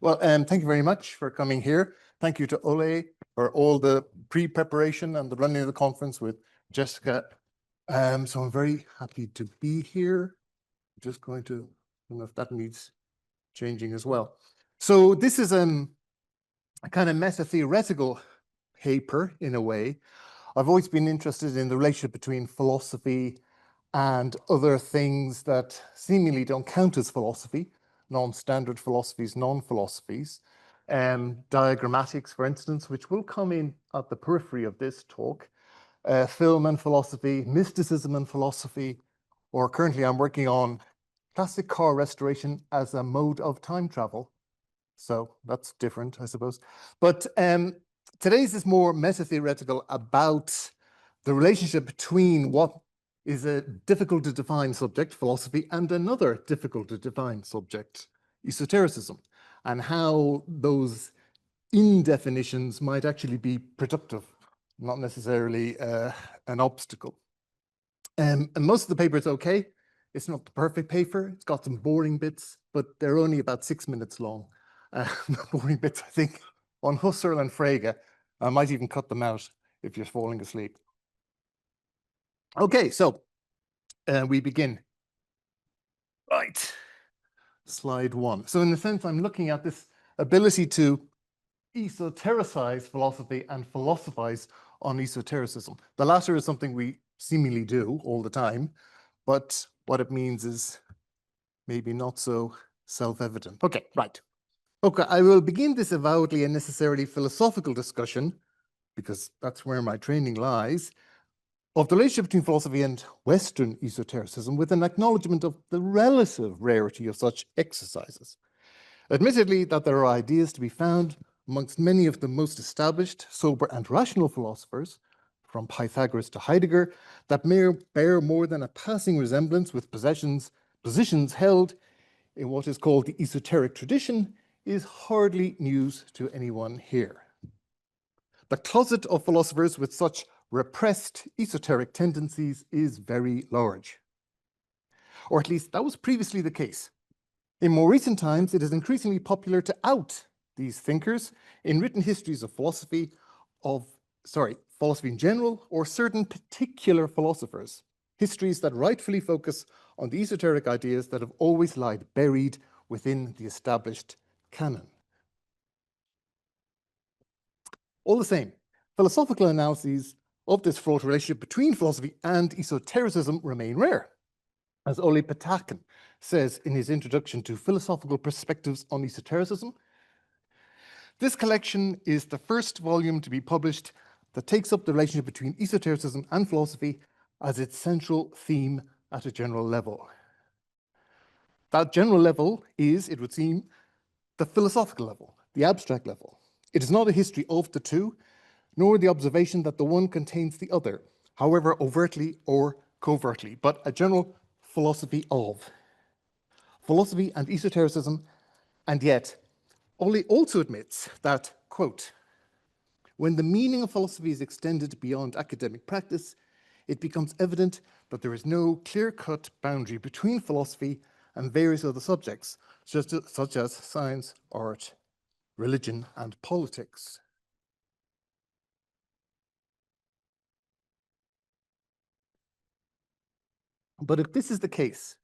Well, thank you very much for coming here. Thank you to Ole for all the pre-preparation and the running of the conference with Jessica. So I'm very happy to be here. I'm just going to, I don't know if that needs changing as well. So this is a kind of meta-theoretical paper in a way. I've always been interested in the relationship between philosophy and other things that seemingly don't count as philosophy, non-standard philosophies, non-philosophies, diagrammatics, for instance, which will come in at the periphery of this talk, film and philosophy, mysticism and philosophy, or currently I'm working on classic car restoration as a mode of time travel. So that's different, I suppose. But today's is more meta-theoretical about the relationship between what is a difficult to define subject, philosophy, and another difficult to define subject, esotericism, and how those indefinitions might actually be productive, not necessarily an obstacle. And most of the paper is okay. It's not the perfect paper. It's got some boring bits, but they're only about 6 minutes long. Boring bits, I think, on Husserl and Frege. I might even cut them out if you're falling asleep. Okay, so we begin. Right, slide 1. So in a sense, I'm looking at this ability to esotericize philosophy and philosophize on esotericism. The latter is something we seemingly do all the time, but what it means is maybe not so self-evident. Okay, right. Okay, I will begin this avowedly and necessarily philosophical discussion, because that's where my training lies, of the relationship between philosophy and Western esotericism with an acknowledgement of the relative rarity of such exercises. Admittedly, that there are ideas to be found amongst many of the most established, sober and rational philosophers, from Pythagoras to Heidegger, that may bear more than a passing resemblance with positions held in what is called the esoteric tradition, is hardly news to anyone here. The closet of philosophers with such repressed esoteric tendencies is very large. Or at least that was previously the case. In more recent times, it is increasingly popular to out these thinkers in written histories of philosophy in general, or certain particular philosophers, histories that rightfully focus on the esoteric ideas that have always lied buried within the established canon. All the same, philosophical analyses of this fraught relationship between philosophy and esotericism remain rare. As Ole Patakin says in his introduction to Philosophical Perspectives on Esotericism, this collection is the first volume to be published that takes up the relationship between esotericism and philosophy as its central theme at a general level. That general level is, it would seem, the philosophical level, the abstract level. It is not a history of the two, nor the observation that the one contains the other, however overtly or covertly, but a general philosophy of. Philosophy and esotericism, and yet, Ole also admits that, quote, when the meaning of philosophy is extended beyond academic practice, it becomes evident that there is no clear-cut boundary between philosophy and various other subjects, such as science, art, religion, and politics. But if this is the case,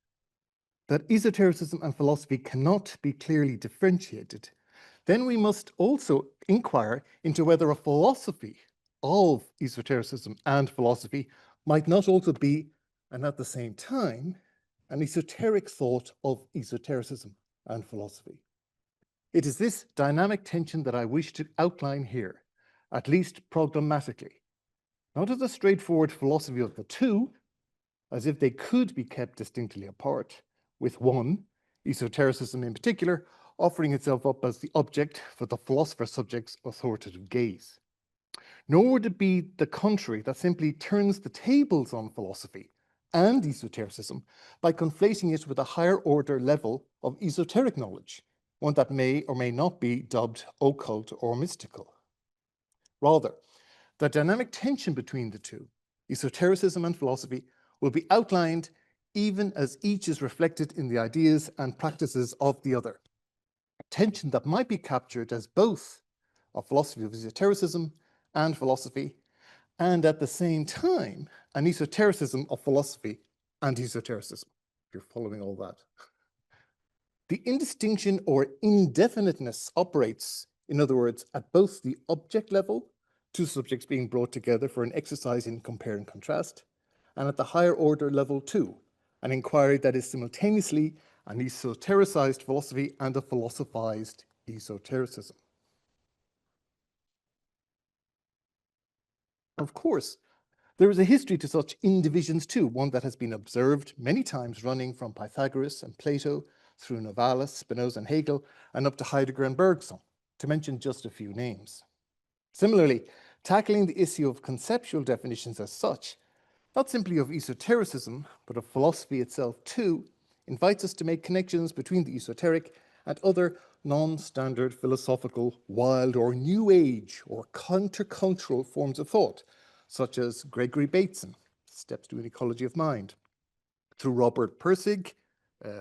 that esotericism and philosophy cannot be clearly differentiated, then we must also inquire into whether a philosophy of esotericism and philosophy might not also be, and at the same time, an esoteric thought of esotericism and philosophy. It is this dynamic tension that I wish to outline here, at least programmatically, not as a straightforward philosophy of the two, as if they could be kept distinctly apart, with one, esotericism in particular, offering itself up as the object for the philosopher-subject's authoritative gaze. Nor would it be the contrary that simply turns the tables on philosophy and esotericism by conflating it with a higher order level of esoteric knowledge, one that may or may not be dubbed occult or mystical. Rather, the dynamic tension between the two, esotericism and philosophy, will be outlined even as each is reflected in the ideas and practices of the other. tension that might be captured as both a philosophy of esotericism and philosophy, and at the same time, an esotericism of philosophy and esotericism, if you're following all that. The indistinction or indefiniteness operates, in other words, at both the object level, two subjects being brought together for an exercise in compare and contrast, and at the higher order level too, an inquiry that is simultaneously an esotericized philosophy and a philosophized esotericism. Of course, there is a history to such indivisions too, one that has been observed many times running from Pythagoras and Plato through Novalis, Spinoza and Hegel, and up to Heidegger and Bergson, to mention just a few names. Similarly, tackling the issue of conceptual definitions as such, not simply of esotericism, but of philosophy itself too, invites us to make connections between the esoteric and other non-standard philosophical, wild or new age or countercultural forms of thought, such as Gregory Bateson, Steps to an Ecology of Mind, through Robert Pirsig,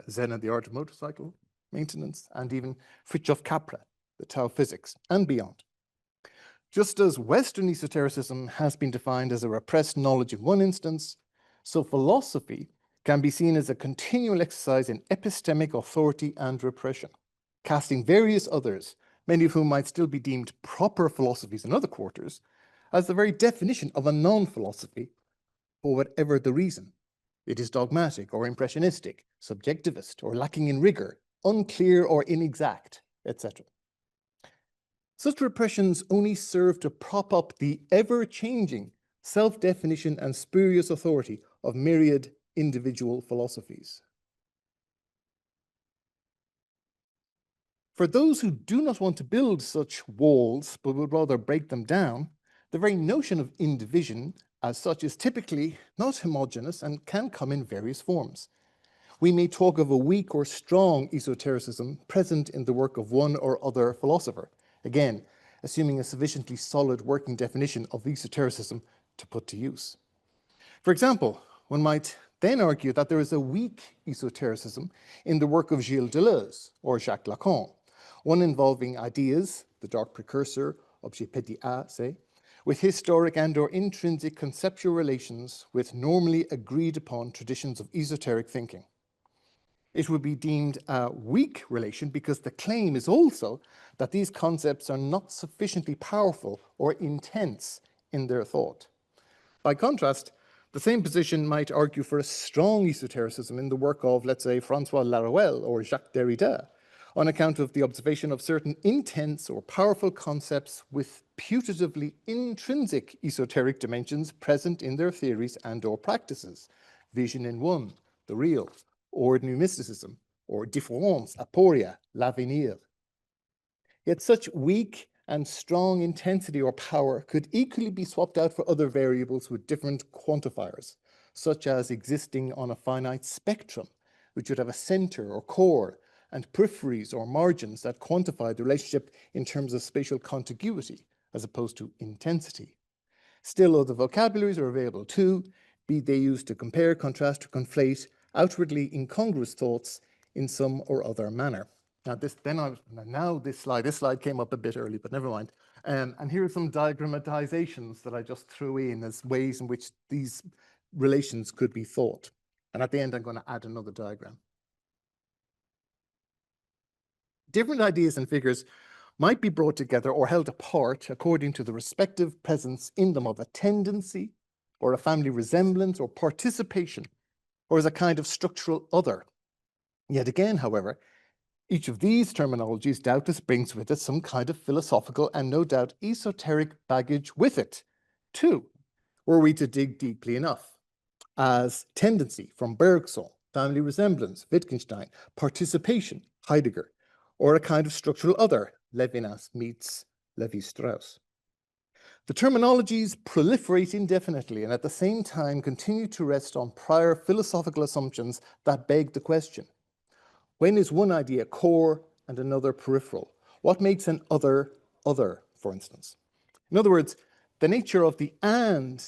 Zen and the Art of Motorcycle Maintenance, and even Fritjof Capra, the Tao Physics, and beyond. Just as Western esotericism has been defined as a repressed knowledge in one instance, so philosophy can be seen as a continual exercise in epistemic authority and repression, casting various others, many of whom might still be deemed proper philosophies in other quarters, as the very definition of a non-philosophy, for whatever the reason. It is dogmatic or impressionistic, subjectivist or lacking in rigor, unclear or inexact, etc. Such repressions only serve to prop up the ever-changing self-definition and spurious authority of myriad individual philosophies. For those who do not want to build such walls, but would rather break them down, the very notion of indivision as such is typically not homogeneous and can come in various forms. We may talk of a weak or strong esotericism present in the work of one or other philosopher, again, assuming a sufficiently solid working definition of esotericism to put to use. For example, one might then argue that there is a weak esotericism in the work of Gilles Deleuze or Jacques Lacan, one involving ideas, the dark precursor, objet petit a, say, with historic and or intrinsic conceptual relations with normally agreed upon traditions of esoteric thinking. It would be deemed a weak relation because the claim is also that these concepts are not sufficiently powerful or intense in their thought. By contrast, the same position might argue for a strong esotericism in the work of, let's say, François Laruelle or Jacques Derrida, on account of the observation of certain intense or powerful concepts with putatively intrinsic esoteric dimensions present in their theories and or practices. Vision in one, the real, ordinary mysticism, or différence, aporia, l'avenir. Yet such weak and strong intensity or power could equally be swapped out for other variables with different quantifiers, such as existing on a finite spectrum, which would have a center or core, and peripheries or margins that quantify the relationship in terms of spatial contiguity, as opposed to intensity. Still, other vocabularies are available too, be they used to compare, contrast, or conflate outwardly incongruous thoughts in some or other manner. Now, this slide came up a bit early, but never mind. And here are some diagrammatizations that I just threw in as ways in which these relations could be thought. And at the end, I'm going to add another diagram. Different ideas and figures might be brought together or held apart according to the respective presence in them of a tendency or a family resemblance or participation, or as a kind of structural other. Yet again, however, each of these terminologies doubtless brings with it some kind of philosophical and no doubt esoteric baggage with it, too, were we to dig deeply enough, as tendency from Bergson, family resemblance, Wittgenstein, participation, Heidegger, or a kind of structural other, Levinas meets Levi-Strauss. The terminologies proliferate indefinitely and at the same time continue to rest on prior philosophical assumptions that beg the question. When is one idea core and another peripheral? What makes an other, for instance? In other words, the nature of the and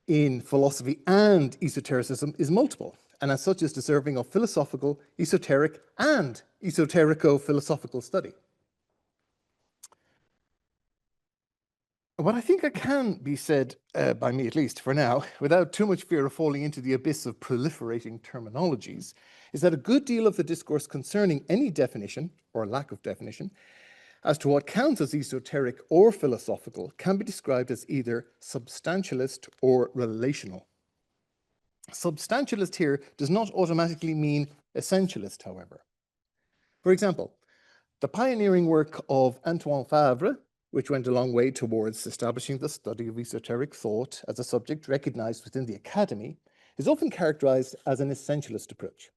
in philosophy and esotericism is multiple, and as such is deserving of philosophical, esoteric, and esoterico-philosophical study. What I think can be said, by me at least for now, without too much fear of falling into the abyss of proliferating terminologies, is that a good deal of the discourse concerning any definition, or lack of definition, as to what counts as esoteric or philosophical can be described as either substantialist or relational. Substantialist here does not automatically mean essentialist, however. For example, the pioneering work of Antoine Favre, which went a long way towards establishing the study of esoteric thought as a subject recognized within the academy, is often characterized as an essentialist approach.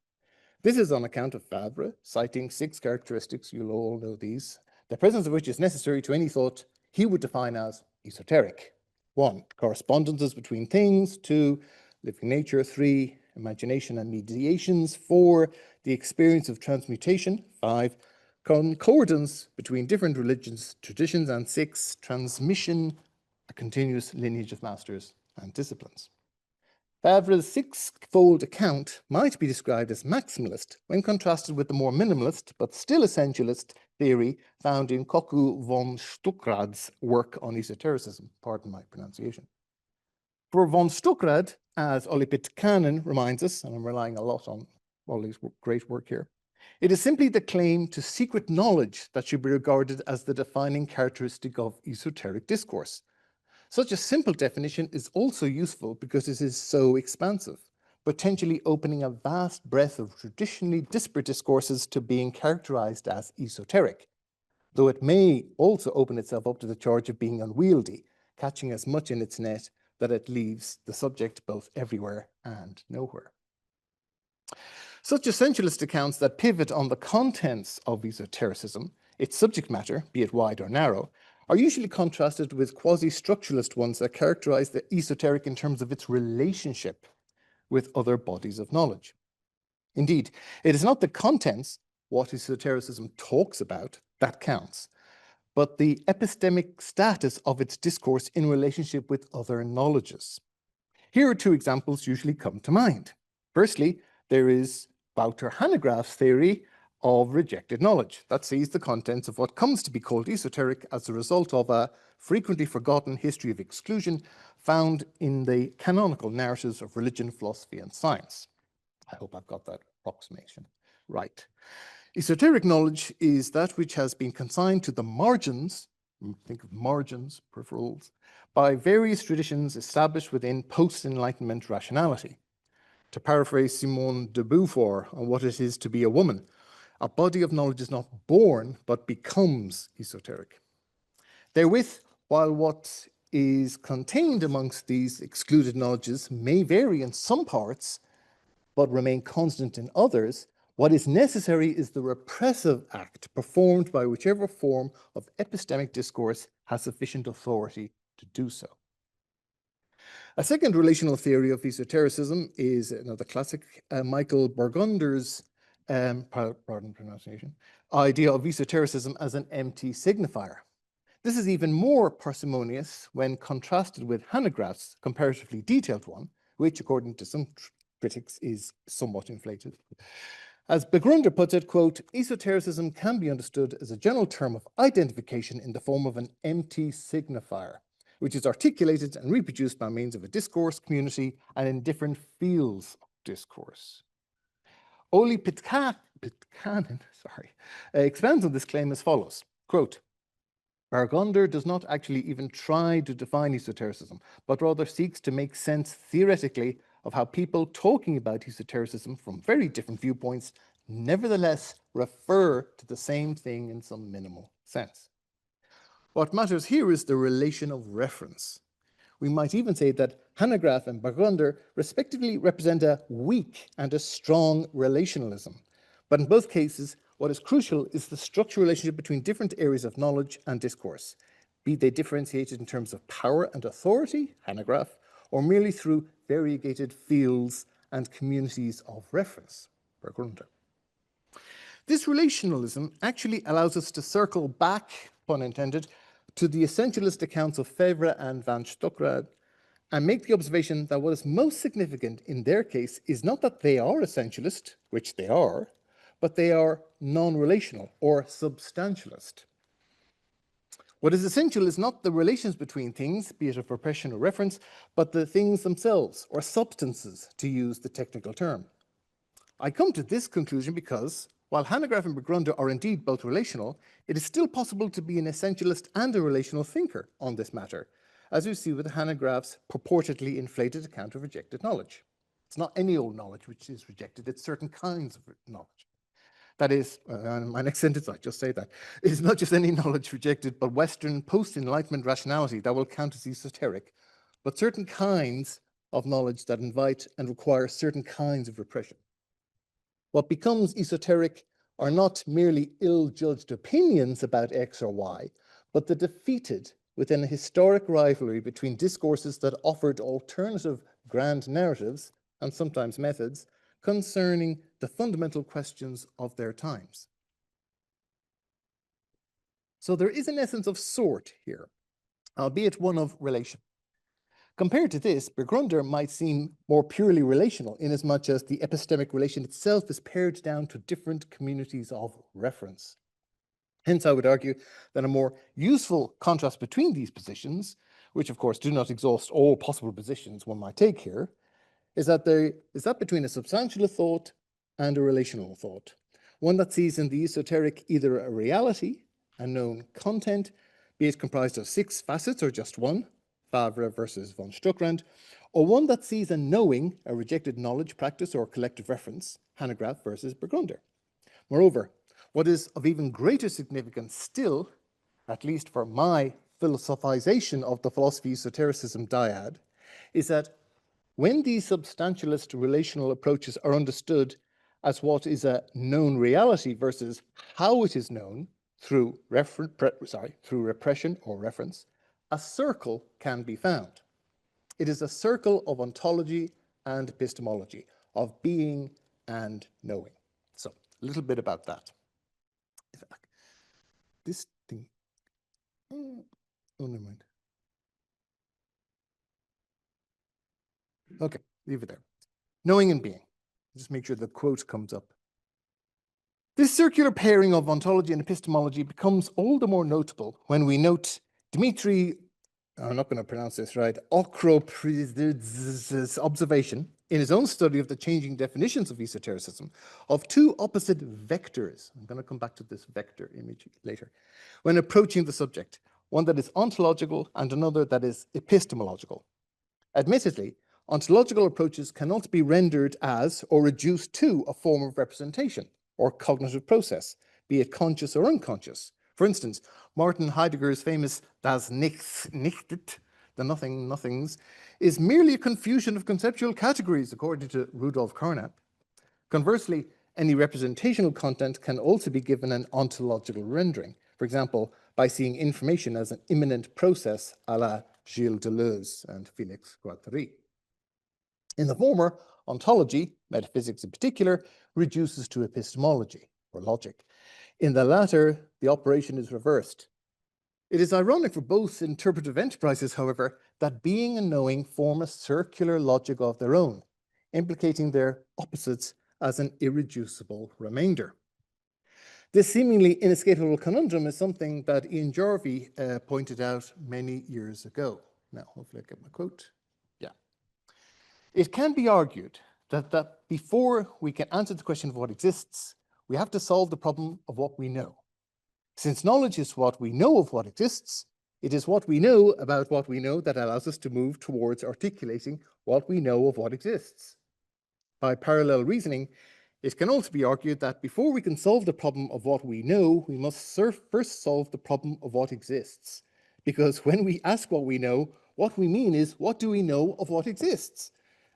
This is on account of Favre citing 6 characteristics, you'll all know these, the presence of which is necessary to any thought he would define as esoteric. 1, correspondences between things. 2, living nature. 3, imagination and mediations. 4, the experience of transmutation. 5, concordance between different religions, traditions. And 6, transmission, a continuous lineage of masters and disciplines. Favre's 6-fold account might be described as maximalist when contrasted with the more minimalist, but still essentialist, theory found in Koku von Stuckrad's work on esotericism. Pardon my pronunciation. For von Stuckrad, as Olli Pitkänen reminds us, and I'm relying a lot on Olli's great work here, it is simply the claim to secret knowledge that should be regarded as the defining characteristic of esoteric discourse. Such a simple definition is also useful because it is so expansive, potentially opening a vast breadth of traditionally disparate discourses to being characterized as esoteric, though it may also open itself up to the charge of being unwieldy, catching as much in its net that it leaves the subject both everywhere and nowhere. Such essentialist accounts that pivot on the contents of esotericism, its subject matter, be it wide or narrow, are usually contrasted with quasi-structuralist ones that characterize the esoteric in terms of its relationship with other bodies of knowledge. Indeed, it is not the contents, what esotericism talks about, that counts, but the epistemic status of its discourse in relationship with other knowledges. Here are 2 examples usually come to mind. Firstly, there is Wouter Hanegraaff's theory of rejected knowledge that sees the contents of what comes to be called esoteric as a result of a frequently forgotten history of exclusion found in the canonical narratives of religion, philosophy, and science. I hope I've got that approximation right. Esoteric knowledge is that which has been consigned to the margins, think of margins, peripherals, by various traditions established within post-Enlightenment rationality. To paraphrase Simone de Beauvoir on what it is to be a woman, a body of knowledge is not born, but becomes esoteric. Therewith, while what is contained amongst these excluded knowledges may vary in some parts, but remain constant in others, what is necessary is the repressive act performed by whichever form of epistemic discourse has sufficient authority to do so. A second relational theory of esotericism is another classic, Michael Burgunder's pronunciation, idea of esotericism as an empty signifier. This is even more parsimonious when contrasted with Hanegraaff's comparatively detailed one, which, according to some critics, is somewhat inflated. As Burgunder puts it, quote, esotericism can be understood as a general term of identification in the form of an empty signifier, which is articulated and reproduced by means of a discourse community and in different fields of discourse. Olli Pitkänen expands on this claim as follows, quote, Burgunder does not actually even try to define esotericism, but rather seeks to make sense theoretically of how people talking about esotericism from very different viewpoints nevertheless refer to the same thing in some minimal sense. What matters here is the relation of reference. We might even say that Hanegraaff and Burgunder respectively represent a weak and a strong relationalism. But in both cases, what is crucial is the structural relationship between different areas of knowledge and discourse, be they differentiated in terms of power and authority, Hanegraaff, or merely through variegated fields and communities of reference, Burgunder. This relationalism actually allows us to circle back, pun intended, to the essentialist accounts of Favre and van Stuckrad and make the observation that what is most significant in their case is not that they are essentialist, which they are, but they are non-relational or substantialist. What is essential is not the relations between things, be it of repression or reference, but the things themselves, or substances, to use the technical term. I come to this conclusion because, while Hanegraaff and Bergson are indeed both relational, it is still possible to be an essentialist and a relational thinker on this matter, as we see with Hanegraaff's purportedly inflated account of rejected knowledge. It's not any old knowledge which is rejected, it's certain kinds of knowledge. That is, my next sentence, I just say that, it is not just any knowledge rejected, but Western post-Enlightenment rationality that will count as esoteric, but certain kinds of knowledge that invite and require certain kinds of repression. What becomes esoteric are not merely ill-judged opinions about X or Y, but the defeated within a historic rivalry between discourses that offered alternative grand narratives, and sometimes methods, concerning the fundamental questions of their times. So there is an essence of sort here, albeit one of relation. Compared to this, Bergson might seem more purely relational, inasmuch as the epistemic relation itself is pared down to different communities of reference. Hence, I would argue that a more useful contrast between these positions, which of course do not exhaust all possible positions one might take here, is that between a substantial thought and a relational thought, one that sees in the esoteric either a reality, a known content, be it comprised of 6 facets or just one, Favre versus von Stuckrand, or one that sees a knowing, a rejected knowledge, practice, or collective reference, Hanegraaff versus Bergson. Moreover, what is of even greater significance still, at least for my philosophization of the philosophy esotericism dyad, is that when these substantialist relational approaches are understood as what is a known reality versus how it is known through repression or reference, a circle can be found. It is a circle of ontology and epistemology, of being and knowing. So, a little bit about that. This thing, oh, never mind. Okay, leave it there. Knowing and being. Just make sure the quote comes up. This circular pairing of ontology and epistemology becomes all the more notable when we note Dmitry, I'm not going to pronounce this right, Okropriz's observation in his own study of the changing definitions of esotericism of 2 opposite vectors. I'm going to come back to this vector image later. When approaching the subject, one that is ontological and another that is epistemological. Admittedly, ontological approaches cannot be rendered as or reduced to a form of representation or cognitive process, be it conscious or unconscious. For instance, Martin Heidegger's famous Das Nichts, Nichtet, the nothings, is merely a confusion of conceptual categories, according to Rudolf Carnap. Conversely, any representational content can also be given an ontological rendering, for example, by seeing information as an immanent process a la Gilles Deleuze and Félix Guattari. In the former, ontology, metaphysics in particular, reduces to epistemology, or logic. In the latter, the operation is reversed. It is ironic for both interpretive enterprises, however, that being and knowing form a circular logic of their own, implicating their opposites as an irreducible remainder. This seemingly inescapable conundrum is something that Ian Jarvie pointed out many years ago. Now, hopefully I get my quote. Yeah. It can be argued that before we can answer the question of what exists, we have to solve the problem of what we know. Since knowledge is what we know of what exists, it is what we know about what we know that allows us to move towards articulating what we know of what exists. By parallel reasoning, it can also be argued that before we can solve the problem of what we know, we must first solve the problem of what exists. Because when we ask what we know, what we mean is, what do we know of what exists?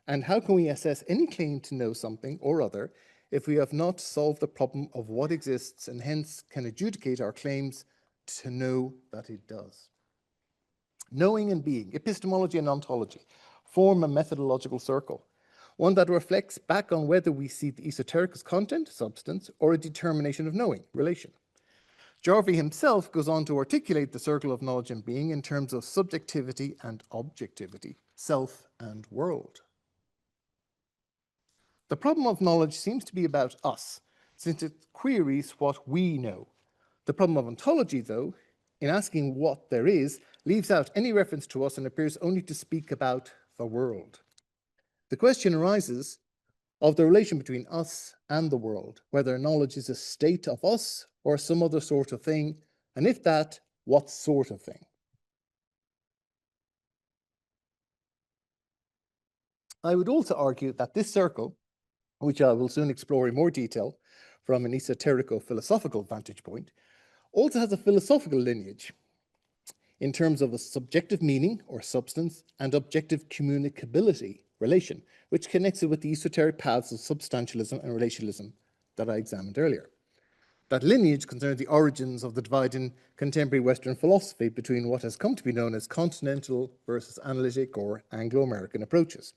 And how can we assess any claim to know something or other if we have not solved the problem of what exists and hence can adjudicate our claims to know that it does? Knowing and being, epistemology and ontology, form a methodological circle, one that reflects back on whether we see the esoteric as content, substance, or a determination of knowing, relation. Jarvie himself goes on to articulate the circle of knowledge and being in terms of subjectivity and objectivity, self and world. The problem of knowledge seems to be about us, since it queries what we know. The problem of ontology, though, in asking what there is, leaves out any reference to us and appears only to speak about the world. The question arises of the relation between us and the world, whether knowledge is a state of us or some other sort of thing, and if that, what sort of thing? I would also argue that this circle, which I will soon explore in more detail from an esoterico-philosophical vantage point, also has a philosophical lineage in terms of a subjective meaning or substance and objective communicability relation, which connects it with the esoteric paths of substantialism and relationalism that I examined earlier. That lineage concerns the origins of the divide in contemporary Western philosophy between what has come to be known as continental versus analytic or Anglo-American approaches.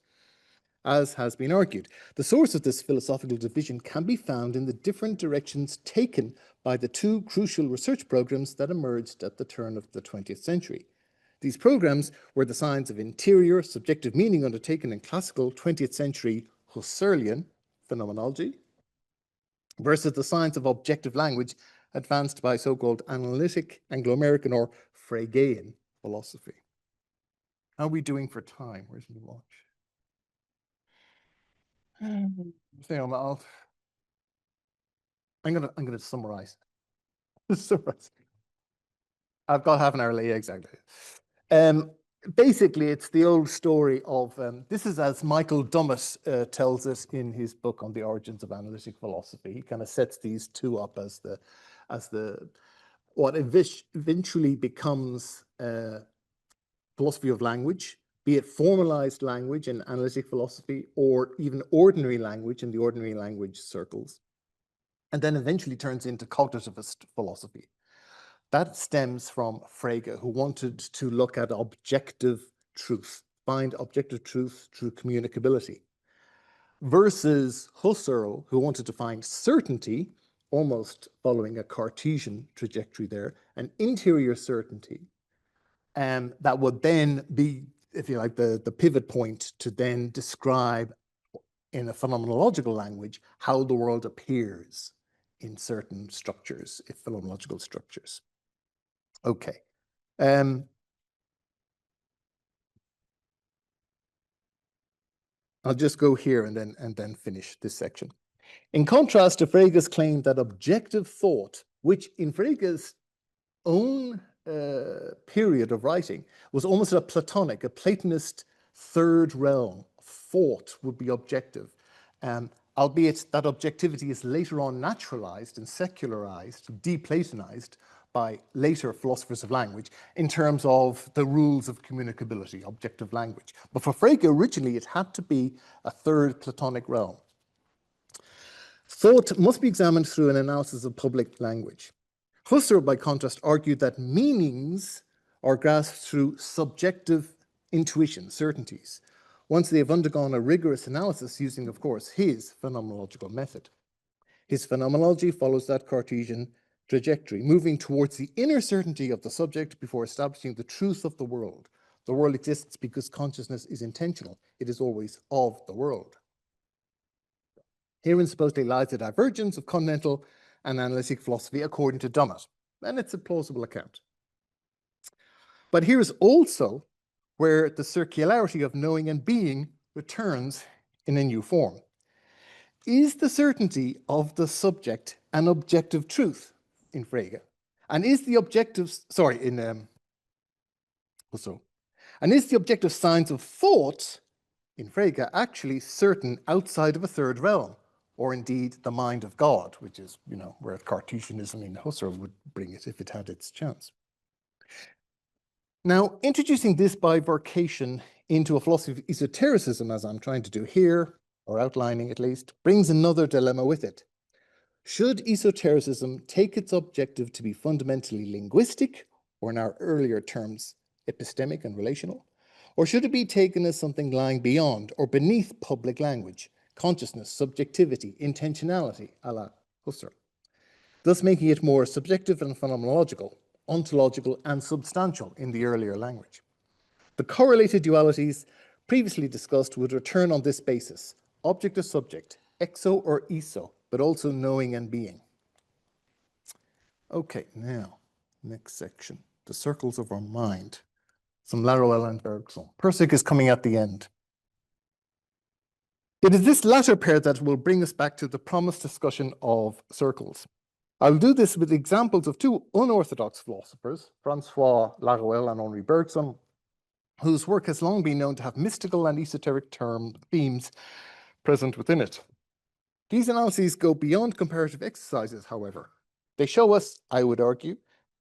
As has been argued, the source of this philosophical division can be found in the different directions taken by the two crucial research programs that emerged at the turn of the 20th century. These programs were the science of interior subjective meaning undertaken in classical 20th century Husserlian phenomenology versus the science of objective language advanced by so-called analytic Anglo-American or Fregean philosophy. How are we doing for time? Where's my watch? Stay on that. I'm gonna summarize. I've got half an hour late, exactly. Basically, it's the old story of this is as Michael Dummett tells us in his book on the origins of analytic philosophy. He kind of sets these two up as the what eventually becomes philosophy of language, be it formalized language in analytic philosophy or even ordinary language in the ordinary language circles, and then eventually turns into cognitivist philosophy. That stems from Frege, who wanted to look at objective truth, find objective truth through communicability, versus Husserl, who wanted to find certainty, almost following a Cartesian trajectory there, an interior certainty, that would then be, if you like, the pivot point to then describe in a phenomenological language how the world appears in certain structures, phenomenological structures. Okay. I'll just go here and then finish this section. In contrast to Frege's claim that objective thought, which in Frege's own period of writing was almost a Platonic, a Platonist third realm, thought would be objective, albeit that objectivity is later on naturalized and secularized, de-Platonized by later philosophers of language in terms of the rules of communicability, objective language. But for Frege, originally, it had to be a third Platonic realm. Thought must be examined through an analysis of public language. Husserl, by contrast, argued that meanings are grasped through subjective intuition, certainties, once they have undergone a rigorous analysis using, of course, his phenomenological method. His phenomenology follows that Cartesian trajectory, moving towards the inner certainty of the subject before establishing the truth of the world. The world exists because consciousness is intentional. It is always of the world. Herein supposedly lies the divergence of continental and analytic philosophy according to Dummett, and it's a plausible account. But here's also where the circularity of knowing and being returns in a new form. Is the certainty of the subject an objective truth in Frege? And is the objective, and is the objective science of thought in Frege actually certain outside of a third realm, or indeed the mind of God, which is, where Cartesianism in Husserl would bring it if it had its chance. Now, introducing this bifurcation into a philosophy of esotericism, as I'm trying to do here, or outlining at least, brings another dilemma with it. Should esotericism take its objective to be fundamentally linguistic, or in our earlier terms, epistemic and relational? Or should it be taken as something lying beyond or beneath public language, consciousness, subjectivity, intentionality, a la Husserl, thus making it more subjective and phenomenological, ontological and substantial in the earlier language? The correlated dualities previously discussed would return on this basis: object or subject, exo or eso, but also knowing and being. Okay, now, next section, the circles of our mind. Some Laruelle and Bergson. Pirsig is coming at the end. It is this latter pair that will bring us back to the promised discussion of circles. I'll do this with examples of two unorthodox philosophers, Francois Laruelle and Henri Bergson, whose work has long been known to have mystical and esoteric themes present within it. These analyses go beyond comparative exercises, however. They show us, I would argue,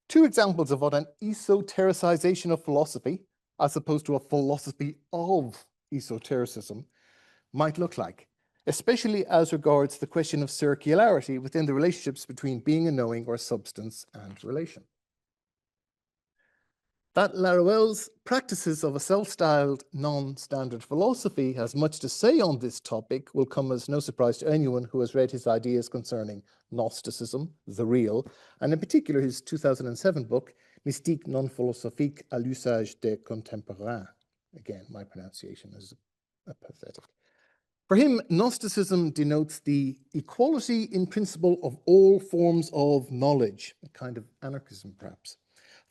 two examples of what an esotericization of philosophy, as opposed to a philosophy of esotericism, might look like, especially as regards the question of circularity within the relationships between being and knowing, or substance and relation. That Laruelle's practices of a self-styled non-standard philosophy has much to say on this topic will come as no surprise to anyone who has read his ideas concerning Gnosticism, the real, and in particular his 2007 book, Mystique non philosophique à l'usage des contemporains. Again, my pronunciation is pathetic. For him, Gnosticism denotes the equality in principle of all forms of knowledge, a kind of anarchism perhaps.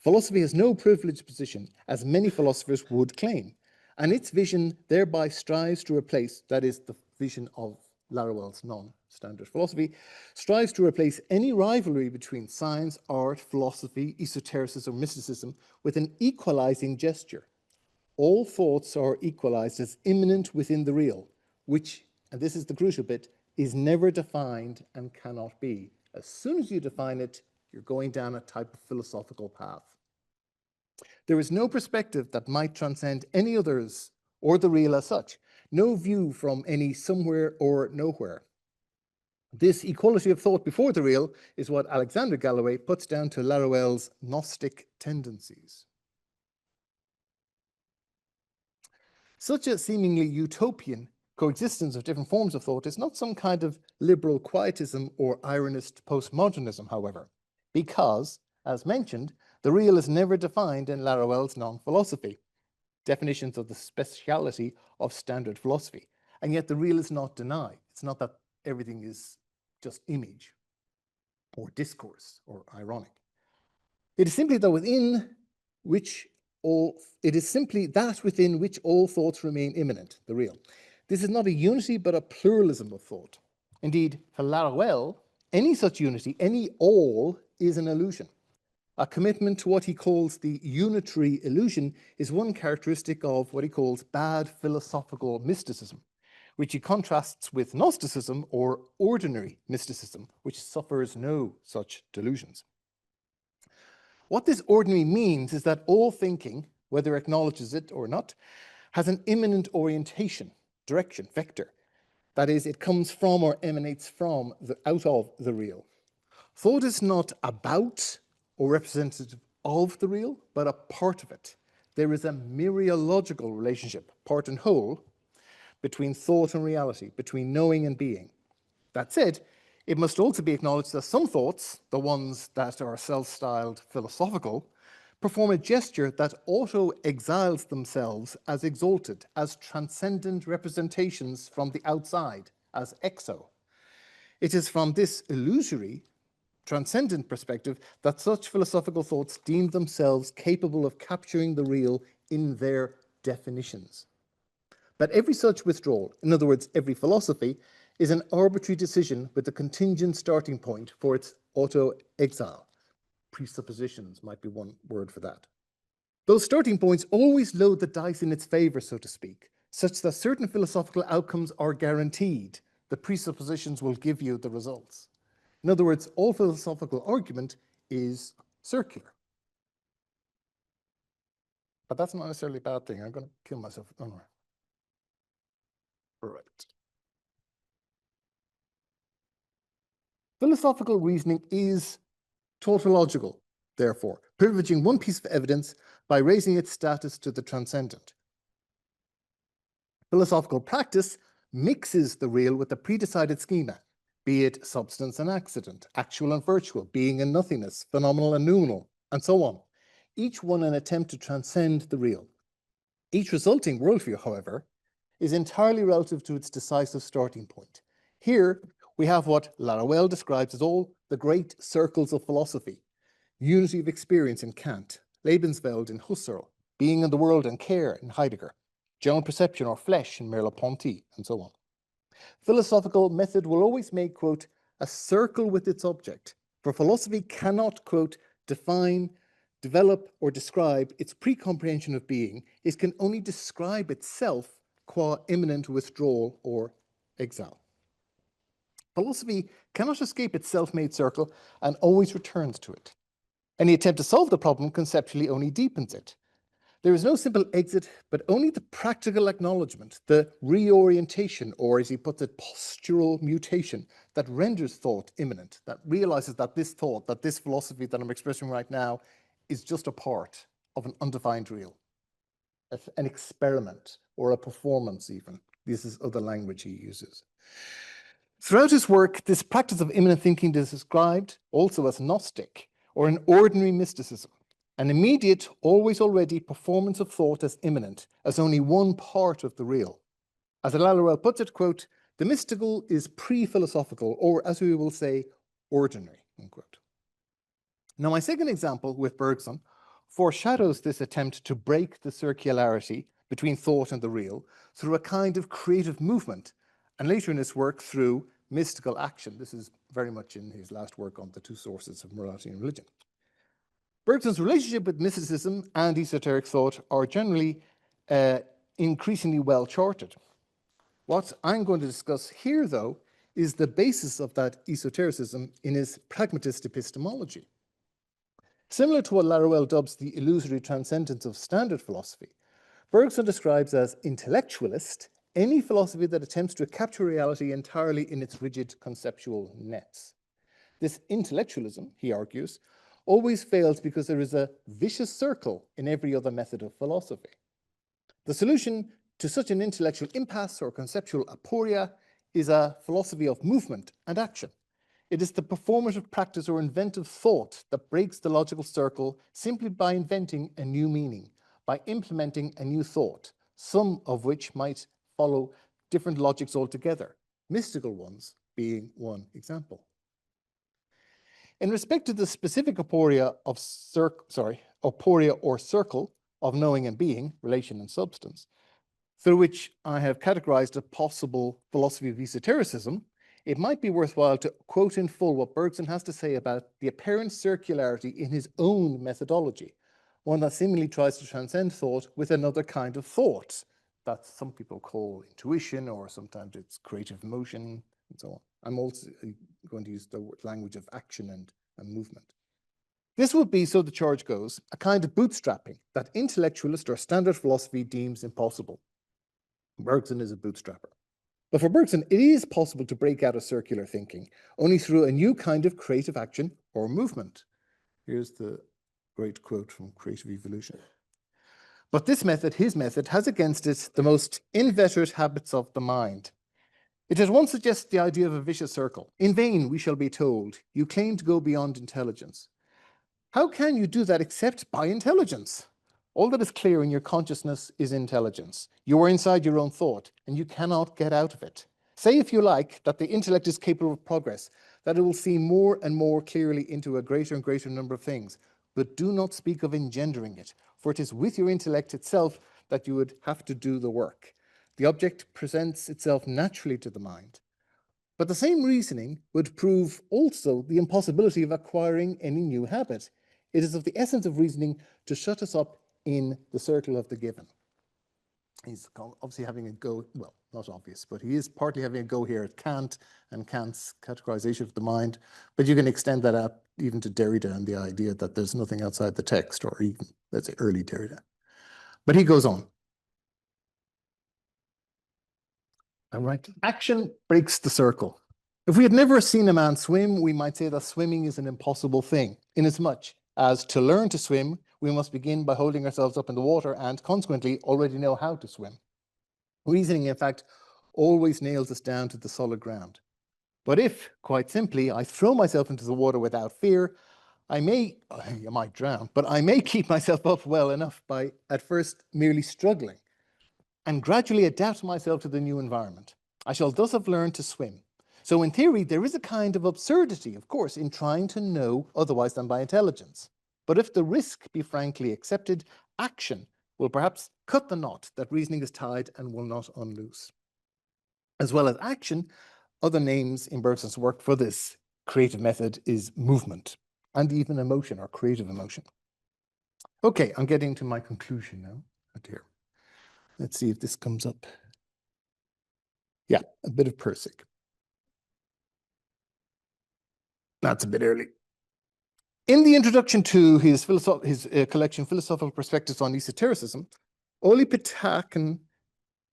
Philosophy has no privileged position, as many philosophers would claim, and its vision thereby strives to replace, that is the vision of Laruelle's non-standard philosophy, strives to replace any rivalry between science, art, philosophy, esotericism, or mysticism with an equalizing gesture. All thoughts are equalized as immanent within the real, which, and this is the crucial bit, is never defined and cannot be. As soon as you define it, you're going down a type of philosophical path. There is no perspective that might transcend any others or the real as such, no view from any somewhere or nowhere. This equality of thought before the real is what Alexander Galloway puts down to Laruelle's Gnostic tendencies. Such a seemingly utopian coexistence of different forms of thought is not some kind of liberal quietism or ironist postmodernism, however, because, as mentioned, the real is never defined in Laruelle's non-philosophy, definitions of the speciality of standard philosophy, and yet the real is not denied. It's not that everything is just image or discourse or ironic. It is simply that within which all thoughts remain immanent, the real. This is not a unity, but a pluralism of thought. Indeed, for Laruelle, any such unity, any all, is an illusion. A commitment to what he calls the unitary illusion is one characteristic of what he calls bad philosophical mysticism, which he contrasts with Gnosticism or ordinary mysticism, which suffers no such delusions. What this ordinary means is that all thinking, whether it acknowledges it or not, has an immanent orientation, direction, vector. That is, it comes from or emanates from, out of the real. Thought is not about or representative of the real, but a part of it. There is a mereological relationship, part and whole, between thought and reality, between knowing and being. That said, it must also be acknowledged that some thoughts, the ones that are self-styled philosophical, perform a gesture that auto-exiles themselves as exalted, as transcendent representations from the outside, as exo. It is from this illusory, transcendent perspective that such philosophical thoughts deem themselves capable of capturing the real in their definitions. But every such withdrawal, in other words, every philosophy, is an arbitrary decision with a contingent starting point for its auto-exile. Presuppositions might be one word for that. Those starting points always load the dice in its favor, so to speak, such that certain philosophical outcomes are guaranteed. The presuppositions will give you the results. In other words, all philosophical argument is circular. But that's not necessarily a bad thing. I'm going to kill myself. Oh, no. Right. Philosophical reasoning is tautological, therefore, privileging one piece of evidence by raising its status to the transcendent. Philosophical practice mixes the real with a pre-decided schema, be it substance and accident, actual and virtual, being and nothingness, phenomenal and noumenal, and so on, each one an attempt to transcend the real. Each resulting worldview, however, is entirely relative to its decisive starting point. Here, we have what Laruelle describes as all the great circles of philosophy: unity of experience in Kant, Lebenswelt in Husserl, being in the world and care in Heidegger, general perception or flesh in Merleau-Ponty, and so on. Philosophical method will always make, quote, a circle with its object, for philosophy cannot, quote, define, develop, or describe its pre-comprehension of being. It can only describe itself qua imminent withdrawal or exile. Philosophy cannot escape its self-made circle and always returns to it. Any attempt to solve the problem conceptually only deepens it. There is no simple exit, but only the practical acknowledgement, the reorientation, or as he puts it, postural mutation that renders thought imminent, that realizes that this thought, that this philosophy that I'm expressing right now is just a part of an undefined real, an experiment or a performance even. This is other language he uses. Throughout his work, this practice of imminent thinking is described also as Gnostic, or an ordinary mysticism, an immediate, always already performance of thought as imminent, as only one part of the real. As Laruelle puts it, quote, the mystical is pre-philosophical, or as we will say, ordinary, unquote. Now, my second example with Bergson foreshadows this attempt to break the circularity between thought and the real through a kind of creative movement, and later in his work through mystical action. This is very much in his last work on the two sources of morality and religion. Bergson's relationship with mysticism and esoteric thought are generally increasingly well charted. What I'm going to discuss here, though, is the basis of that esotericism in his pragmatist epistemology. Similar to what Laruelle dubs the illusory transcendence of standard philosophy, Bergson describes as intellectualist any philosophy that attempts to capture reality entirely in its rigid conceptual nets. This intellectualism, he argues, always fails because there is a vicious circle in every other method of philosophy. The solution to such an intellectual impasse or conceptual aporia is a philosophy of movement and action. It is the performative practice or inventive thought that breaks the logical circle simply by inventing a new meaning, by implementing a new thought, some of which might follow different logics altogether, mystical ones being one example. In respect to the specific aporia of aporia or circle of knowing and being, relation and substance, through which I have categorized a possible philosophy of esotericism, it might be worthwhile to quote in full what Bergson has to say about the apparent circularity in his own methodology, one that seemingly tries to transcend thought with another kind of thought that some people call intuition, or sometimes it's creative motion, and so on. I'm also going to use the language of action and movement. This would be, so the charge goes, a kind of bootstrapping that intellectualist or standard philosophy deems impossible. Bergson is a bootstrapper. But for Bergson, it is possible to break out of circular thinking, only through a new kind of creative action or movement. Here's the great quote from Creative Evolution. But this method, his method, has against it the most inveterate habits of the mind. It at once suggests the idea of a vicious circle. In vain, we shall be told, you claim to go beyond intelligence. How can you do that except by intelligence? All that is clear in your consciousness is intelligence. You are inside your own thought, and you cannot get out of it. Say, if you like, that the intellect is capable of progress, that it will see more and more clearly into a greater and greater number of things, but do not speak of engendering it, for it is with your intellect itself that you would have to do the work. The object presents itself naturally to the mind. But the same reasoning would prove also the impossibility of acquiring any new habit. It is of the essence of reasoning to shut us up in the circle of the given. He's obviously having a go, well, not obvious, but he is partly having a go here at Kant and Kant's categorization of the mind, but you can extend that out even to Derrida and the idea that there's nothing outside the text, or even, let's say, early Derrida. But he goes on. All right, action breaks the circle. If we had never seen a man swim, we might say that swimming is an impossible thing, inasmuch as to learn to swim, we must begin by holding ourselves up in the water and consequently already know how to swim. Reasoning, in fact, always nails us down to the solid ground. But if, quite simply, I throw myself into the water without fear, I might drown, but I may keep myself up well enough by at first merely struggling and gradually adapt myself to the new environment. I shall thus have learned to swim. So in theory, there is a kind of absurdity, of course, in trying to know otherwise than by intelligence. But if the risk be frankly accepted, action will perhaps cut the knot that reasoning is tied and will not unloose. As well as action, other names in Bergson's work for this creative method is movement and even emotion or creative emotion. Okay, I'm getting to my conclusion now. Oh dear. Let's see if this comes up. Yeah, a bit of Pirsig. That's a bit early. In the introduction to his collection Philosophical Perspectives on Esotericism, Olli Pitkänen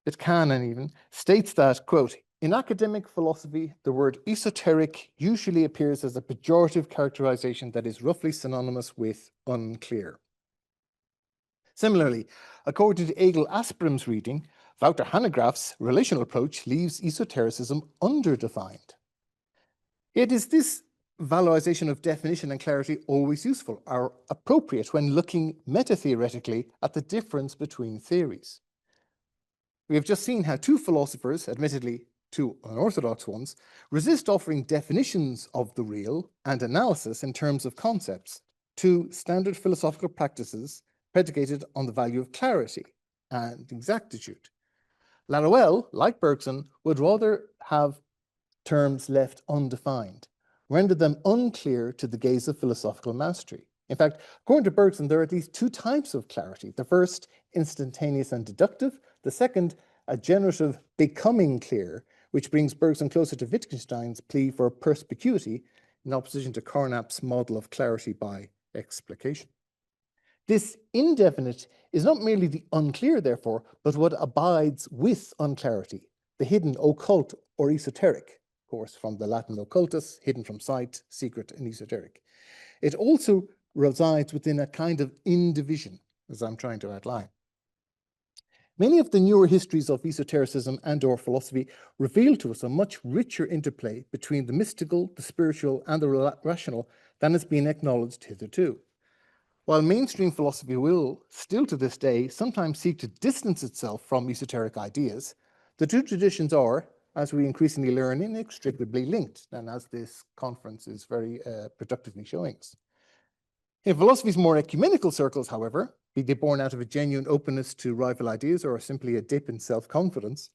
even states that, quote, in academic philosophy, the word esoteric usually appears as a pejorative characterization that is roughly synonymous with unclear. Similarly, according to Egil Asprum's reading, Wouter Hanegraaff's relational approach leaves esotericism underdefined. Yet is this valorization of definition and clarity always useful or appropriate when looking meta-theoretically at the difference between theories? We have just seen how two philosophers, admittedly two unorthodox ones, resist offering definitions of the real and analysis in terms of concepts, two standard philosophical practices predicated on the value of clarity and exactitude. Laruelle, like Bergson, would rather have terms left undefined, render them unclear to the gaze of philosophical mastery. In fact, according to Bergson, there are at least two types of clarity. The first, instantaneous and deductive. The second, a generative becoming clear, which brings Bergson closer to Wittgenstein's plea for perspicuity in opposition to Carnap's model of clarity by explication. This indefinite is not merely the unclear, therefore, but what abides with unclarity, the hidden, occult, or esoteric, of course, from the Latin occultus, hidden from sight, secret, and esoteric. It also resides within a kind of indivision, as I'm trying to outline. Many of the newer histories of esotericism and/or philosophy reveal to us a much richer interplay between the mystical, the spiritual, and the rational than has been acknowledged hitherto. While mainstream philosophy will, still to this day, sometimes seek to distance itself from esoteric ideas, the two traditions are, as we increasingly learn, inextricably linked, and as this conference is very productively showing us. In philosophy's more ecumenical circles, however, be they born out of a genuine openness to rival ideas or simply a dip in self-confidence,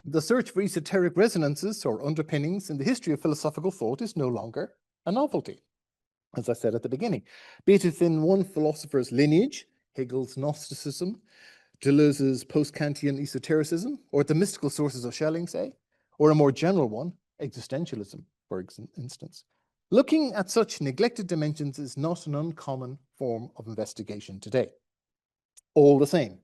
the search for esoteric resonances or underpinnings in the history of philosophical thought is no longer a novelty. As I said at the beginning, be it within one philosopher's lineage, Hegel's Gnosticism, Deleuze's post-Kantian esotericism, or the mystical sources of Schelling, say, or a more general one, existentialism, for instance. Looking at such neglected dimensions is not an uncommon form of investigation today. All the same,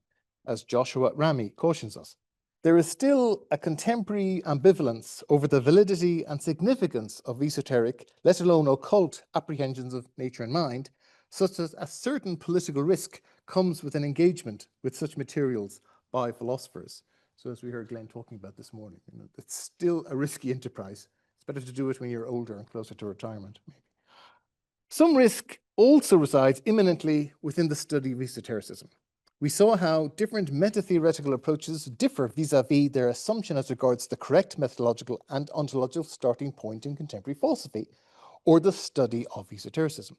as Joshua Ramy cautions us, there is still a contemporary ambivalence over the validity and significance of esoteric, let alone occult, apprehensions of nature and mind, such that a certain political risk comes with an engagement with such materials by philosophers. So as we heard Glenn talking about this morning, it's still a risky enterprise. It's better to do it when you're older and closer to retirement, maybe. Some risk also resides imminently within the study of esotericism. We saw how different meta-theoretical approaches differ vis-a-vis their assumption as regards the correct methodological and ontological starting point in contemporary philosophy, or the study of esotericism.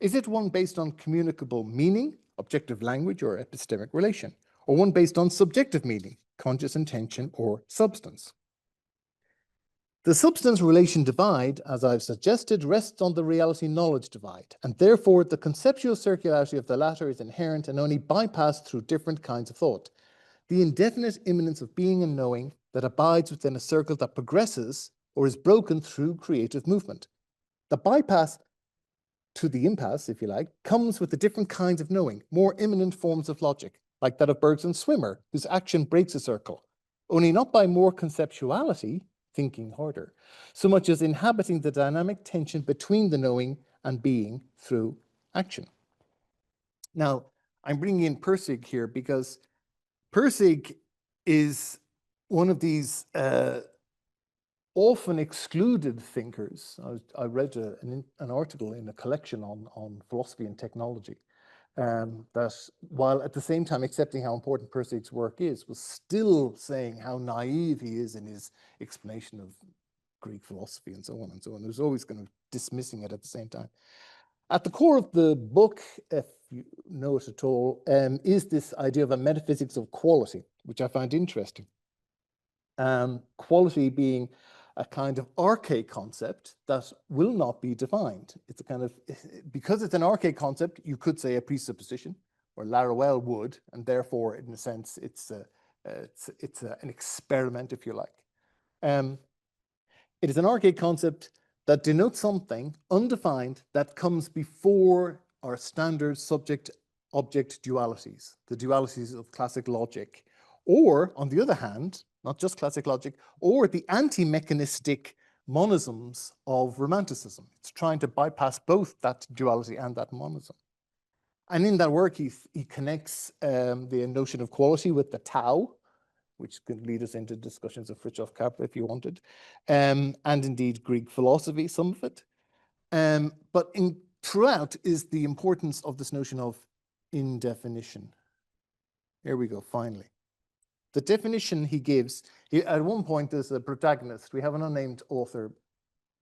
Is it one based on communicable meaning, objective language, or epistemic relation, or one based on subjective meaning, conscious intention, or substance? The substance-relation divide, as I've suggested, rests on the reality-knowledge divide, and therefore the conceptual circularity of the latter is inherent and only bypassed through different kinds of thought. The indefinite immanence of being and knowing that abides within a circle that progresses or is broken through creative movement. The bypass to the impasse, if you like, comes with the different kinds of knowing, more immanent forms of logic, like that of Bergson's swimmer, whose action breaks a circle, only not by more conceptuality, thinking harder, so much as inhabiting the dynamic tension between the knowing and being through action. Now, I'm bringing in Pirsig here because Pirsig is one of these often excluded thinkers. I read an article in a collection on philosophy and technology, that while at the same time accepting how important Pirsig's work is, was still saying how naive he is in his explanation of Greek philosophy and so on and so on. There's always kind of dismissing it at the same time. At the core of the book, if you know it at all, is this idea of a metaphysics of quality, which I find interesting. Quality being a kind of archaic concept that will not be defined. It's a kind of, because it's an archaic concept, you could say a presupposition, or Laruelle would, and therefore, in a sense, it's an experiment, if you like. It is an archaic concept that denotes something undefined that comes before our standard subject-object dualities, the dualities of classic logic, or, on the other hand, not just classic logic, or the anti-mechanistic monisms of Romanticism. It's trying to bypass both that duality and that monism. And in that work, he connects the notion of quality with the Tao, which could lead us into discussions of Fritjof Capra if you wanted, and indeed Greek philosophy, some of it. But throughout is the importance of this notion of indefinition. Here we go, finally. The definition he gives, at one point there's a protagonist. We have an unnamed author,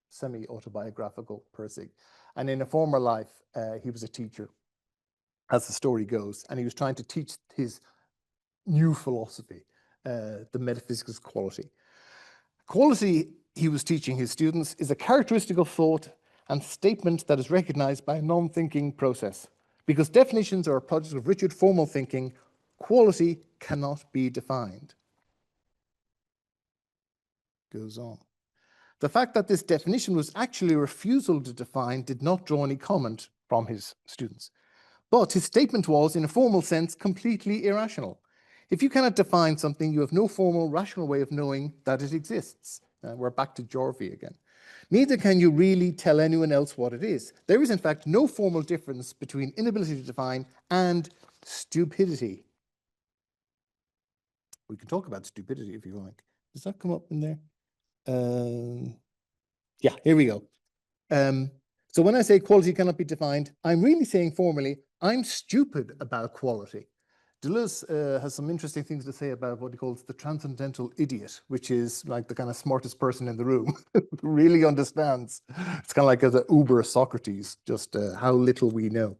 semi-autobiographical Pirsig. And in a former life, he was a teacher, as the story goes. And he was trying to teach his new philosophy, the metaphysics of quality. Quality, he was teaching his students, is a characteristic of thought and statement that is recognized by a non-thinking process. Because definitions are a product of rigid formal thinking, quality cannot be defined. Goes on. The fact that this definition was actually a refusal to define did not draw any comment from his students. But his statement was, in a formal sense, completely irrational. If you cannot define something, you have no formal, rational way of knowing that it exists. We're back to Jorvie again. Neither can you really tell anyone else what it is. There is, in fact, no formal difference between inability to define and stupidity. We can talk about stupidity if you like. Does that come up in there? Yeah, here we go. So when I say quality cannot be defined, I'm really saying formally, I'm stupid about quality. Deleuze has some interesting things to say about what he calls the transcendental idiot, which is like the kind of smartest person in the room, who really understands. It's kind of like the uber Socrates, just how little we know.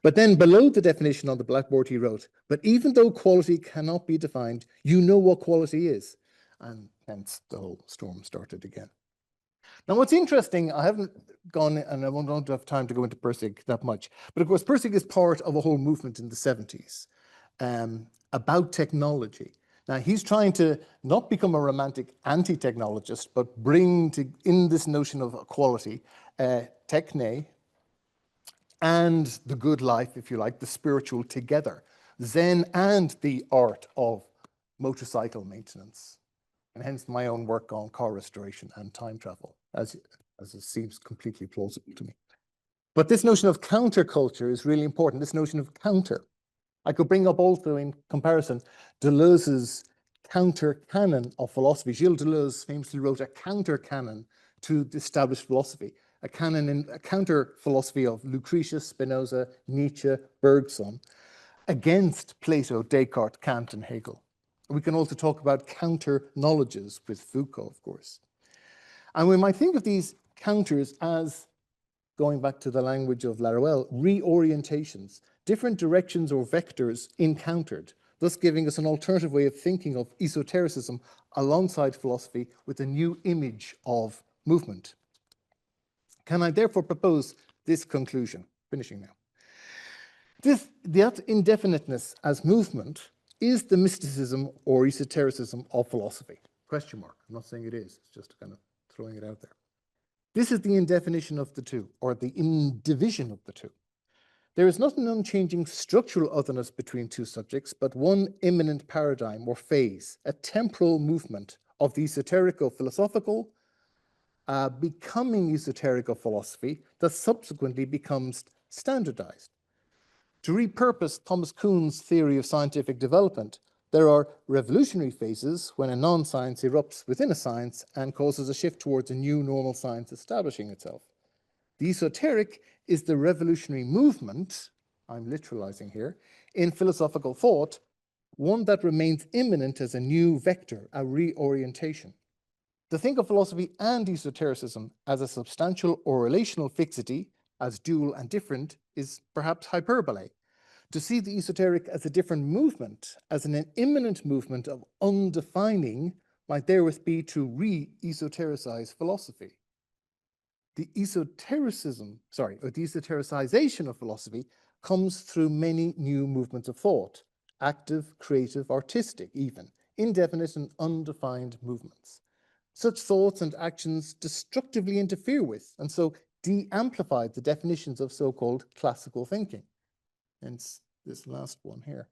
But then below the definition on the blackboard he wrote, but even though quality cannot be defined, you know what quality is. And hence the whole storm started again. Now what's interesting, I haven't gone, and I won't have time to go into Pirsig that much, but of course Pirsig is part of a whole movement in the 70s about technology. Now he's trying to not become a romantic anti-technologist, but bring in this notion of equality, techne, and the good life, if you like, the spiritual together, Zen and the art of motorcycle maintenance, and hence my own work on car restoration and time travel, as it seems completely plausible to me. But this notion of counterculture is really important, this notion of counter. I could bring up also in comparison Deleuze's counter canon of philosophy. Gilles Deleuze famously wrote a counter canon to the established philosophy. A counter philosophy of Lucretius, Spinoza, Nietzsche, Bergson, against Plato, Descartes, Kant, and Hegel. We can also talk about counter knowledges with Foucault, of course. And we might think of these counters as, going back to the language of Laruelle, reorientations, different directions or vectors encountered, thus giving us an alternative way of thinking of esotericism alongside philosophy with a new image of movement. Can I therefore propose this conclusion? Finishing now. That indefiniteness as movement is the mysticism or esotericism of philosophy. Question mark. I'm not saying it is, it's just kind of throwing it out there. This is the indefinition of the two, or the indivision of the two. There is not an unchanging structural otherness between two subjects, but one immanent paradigm or phase, a temporal movement of the esoterico-philosophical becoming esoterical philosophy that subsequently becomes standardized. To repurpose Thomas Kuhn's theory of scientific development, There are revolutionary phases when a non-science erupts within a science and causes a shift towards a new normal science establishing itself. The esoteric is the revolutionary movement, I'm literalizing here, in philosophical thought, one that remains imminent as a new vector, a reorientation. To think of philosophy and esotericism as a substantial or relational fixity, as dual and different, is perhaps hyperbole. To see the esoteric as a different movement, as an imminent movement of undefining, might therewith be to re-esotericize philosophy. The esotericization of philosophy comes through many new movements of thought, active, creative, artistic even, indefinite and undefined movements. Such thoughts and actions destructively interfere with, and so de-amplify the definitions of so-called classical thinking. Hence this last one here.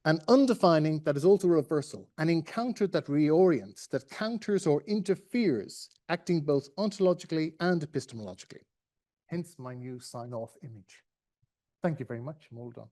An undefining that is also reversal, an encounter that reorients, that counters or interferes, acting both ontologically and epistemologically. Hence my new sign-off image. Thank you very much. I'm all done.